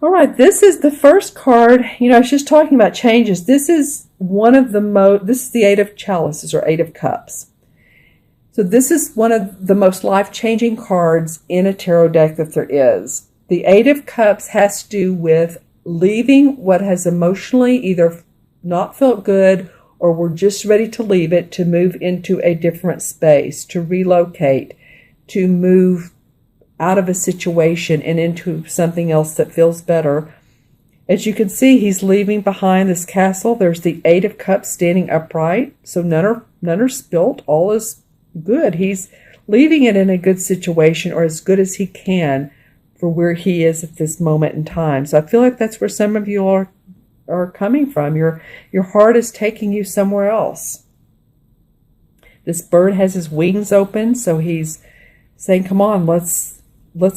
All right, this is the first card. I was just talking about changes. This is this is the Eight of Chalices or Eight of Cups. So this is one of the most life-changing cards in a tarot deck that there is. The Eight of Cups has to do with leaving what has emotionally either not felt good or we're just ready to leave it, to move into a different space, to relocate, to move out of a situation and into something else that feels better. As you can see, he's leaving behind this castle. There's the Eight of Cups standing upright, so none are spilt. All is good. He's leaving it in a good situation, or as good as he can for where he is at this moment in time. So I feel like that's where some of you are coming from. Your heart is taking you somewhere else. This bird has his wings open, so he's saying, come on, let's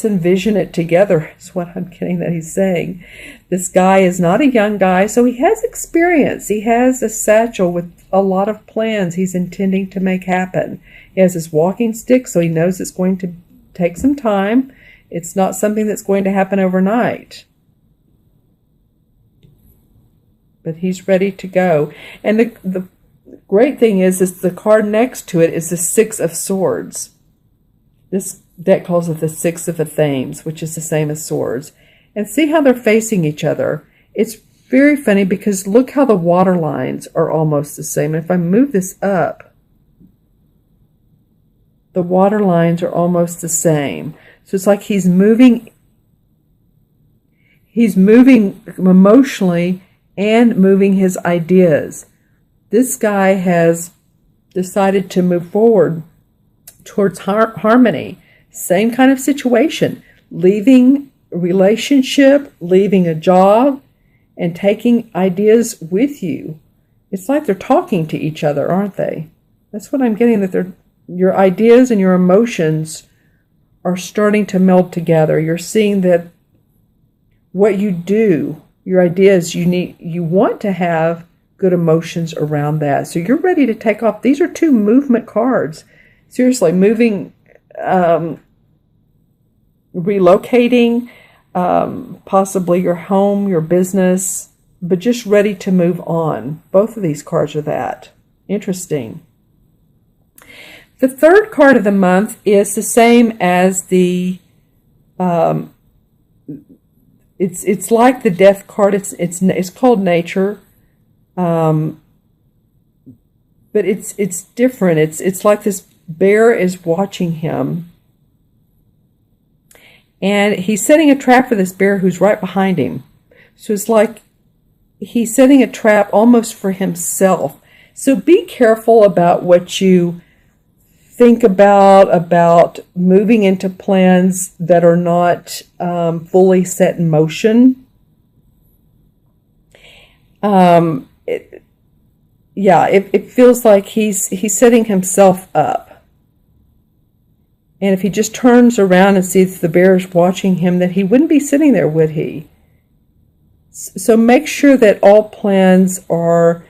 envision it together, is what I'm getting that he's saying. This guy is not a young guy, so he has experience. He has a satchel with a lot of plans he's intending to make happen. He has his walking stick, so he knows it's going to take some time. It's not something that's going to happen overnight. But he's ready to go. And the great thing is the card next to it is the Six of Swords. This deck calls it the Six of Thames, which is the same as swords. And see how they're facing each other. It's very funny because look how the water lines are almost the same. If I move this up, the water lines are almost the same. So it's like he's moving emotionally and moving his ideas. This guy has decided to move forward towards harmony. Same kind of situation. Leaving a relationship, leaving a job, and taking ideas with you. It's like they're talking to each other, aren't they? That's what I'm getting, that your ideas and your emotions are starting to meld together. You're seeing that what you do, your ideas, you want to have good emotions around that. So you're ready to take off. These are two movement cards. Seriously, moving, relocating, possibly your home, your business, but just ready to move on. Both of these cards are that. Interesting. The third card of the month is the same as the, it's like the Death card. It's called Nature, but it's different. It's like this bear is watching him, and he's setting a trap for this bear who's right behind him. So it's like he's setting a trap almost for himself. So be careful about what you think about moving into plans that are not fully set in motion. It feels like he's setting himself up. And if he just turns around and sees the bear is watching him, then he wouldn't be sitting there, would he? So make sure that all plans are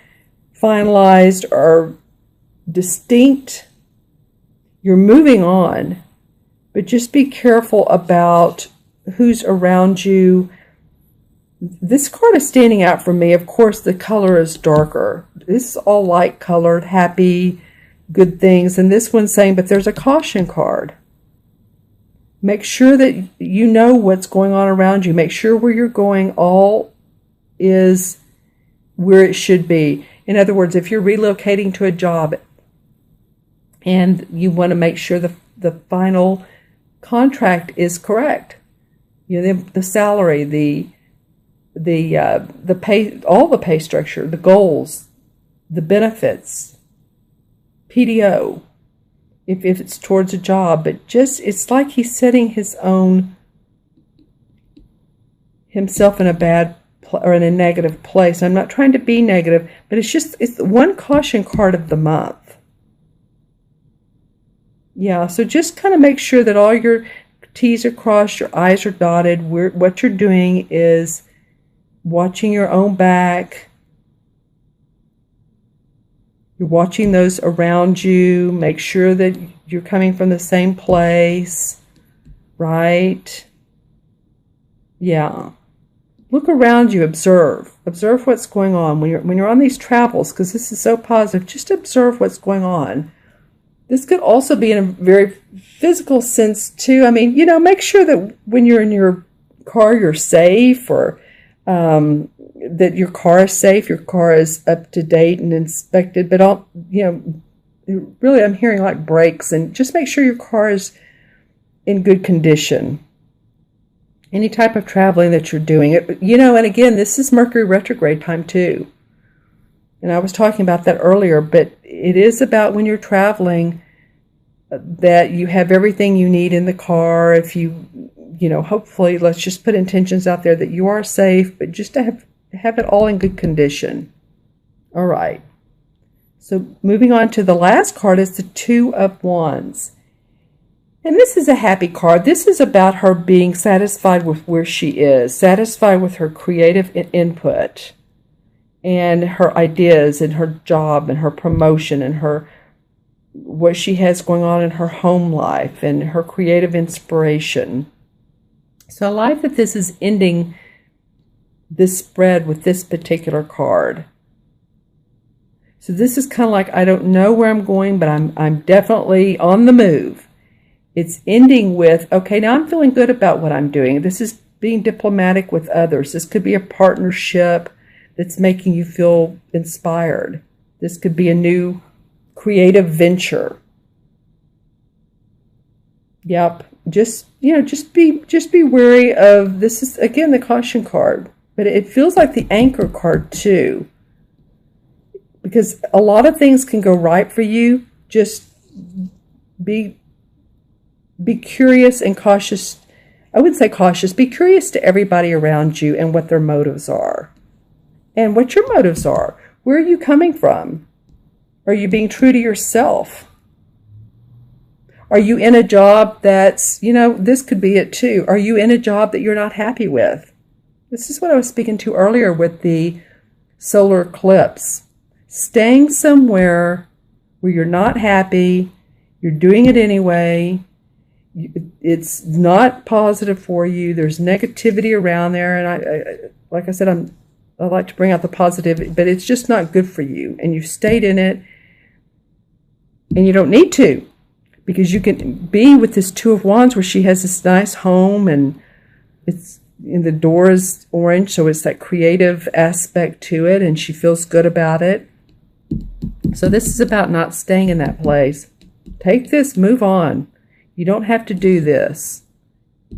finalized, are distinct. You're moving on, but just be careful about who's around you. This card is standing out for me. Of course, the color is darker. This is all light colored, happy, good things. And this one's saying, but there's a caution card. Make sure that you know what's going on around you. Make sure where you're going all is where it should be. In other words, if you're relocating to a job and you want to make sure the final contract is correct, the salary, the pay, all the pay structure, the goals, the benefits, PTO, if it's towards a job, but it's like he's setting himself in a bad or in a negative place. I'm not trying to be negative, but it's one caution card of the month. Yeah, so just kind of make sure that all your T's are crossed, your I's are dotted. What you're doing is watching your own back. You're watching those around you. Make sure that you're coming from the same place, right? Yeah. look around you, observe what's going on when you're on these travels, because this is so positive. Just observe what's going on. This could also be in a very physical sense too. I mean, make sure that when you're in your car, you're safe, or that your car is safe, your car is up to date and inspected. But really, I'm hearing like brakes, and just make sure your car is in good condition. Any type of traveling that you're doing, and again, this is Mercury retrograde time too. And I was talking about that earlier, but it is about when you're traveling that you have everything you need in the car. If hopefully, let's just put intentions out there that you are safe, but just to have it all in good condition. All right. So moving on to the last card is the Two of Wands. And this is a happy card. This is about her being satisfied with where she is, satisfied with her creative input and her ideas and her job and her promotion and what she has going on in her home life and her creative inspiration. So I like that this is ending this spread with this particular card. So this is kind of like, I don't know where I'm going, but I'm definitely on the move. It's ending with, okay, now I'm feeling good about what I'm doing. This is being diplomatic with others. This could be a partnership that's making you feel inspired. This could be a new creative venture. Yep. Just be wary of, this is again the caution card, but it feels like the anchor card too. Because a lot of things can go right for you. Just be curious and cautious. I would say cautious. Be curious to everybody around you and what their motives are. And what your motives are. Where are you coming from? Are you being true to yourself? Are you in a job that's, this could be it too. Are you in a job that you're not happy with? This is what I was speaking to earlier with the solar eclipse. Staying somewhere where you're not happy, you're doing it anyway, it's not positive for you, there's negativity around there, and I like I said, I like to bring out the positive, but it's just not good for you, and you've stayed in it, and you don't need to, because you can be with this Two of Wands where she has this nice home, and the door is orange, so it's that creative aspect to it, and she feels good about it. So this is about not staying in that place. Take this, move on. You don't have to do this.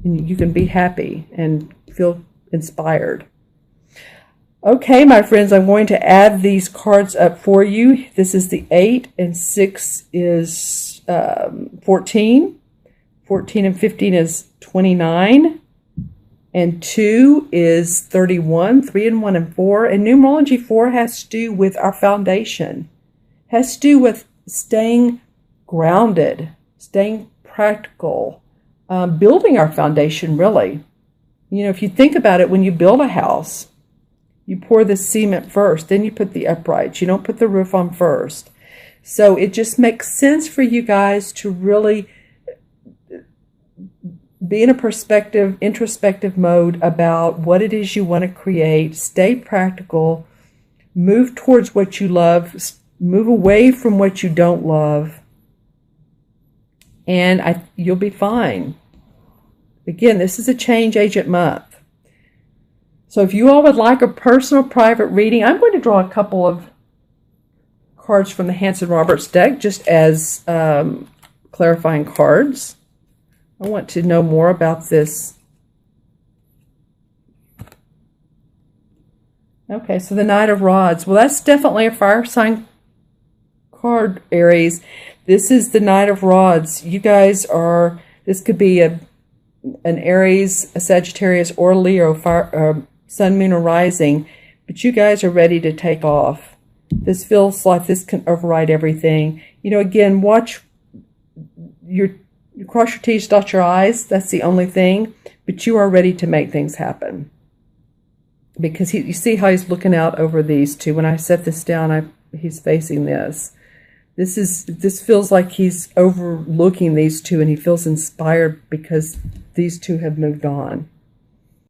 And you can be happy and feel inspired. Okay, my friends, I'm going to add these cards up for you. This is the 8, and 6 is 14. 14 and 15 is 29. And 2 is 31. 3 and 1 and 4. And numerology 4 has to do with our foundation. Has to do with staying grounded, staying practical, building our foundation, really. If you think about it, when you build a house, you pour the cement first, then you put the uprights. You don't put the roof on first. So it just makes sense for you guys to really be in a introspective mode about what it is you want to create. Stay practical. Move towards what you love. Move away from what you don't love. And you'll be fine. Again, this is a change agent month. So if you all would like a personal private reading, I'm going to draw a couple of cards from the Hanson-Roberts deck just as clarifying cards. I want to know more about this. Okay, so the Knight of Rods. Well, that's definitely a fire sign card, Aries. This is the Knight of Rods. You guys this could be an Aries, a Sagittarius, or a Leo, Sun, Moon, or Rising, but you guys are ready to take off. This feels like this can override everything. Again, watch you cross your T's, dot your I's. That's the only thing, but you are ready to make things happen. Because you see how he's looking out over these two. When I set this down, he's facing this. This feels like he's overlooking these two, and he feels inspired because these two have moved on.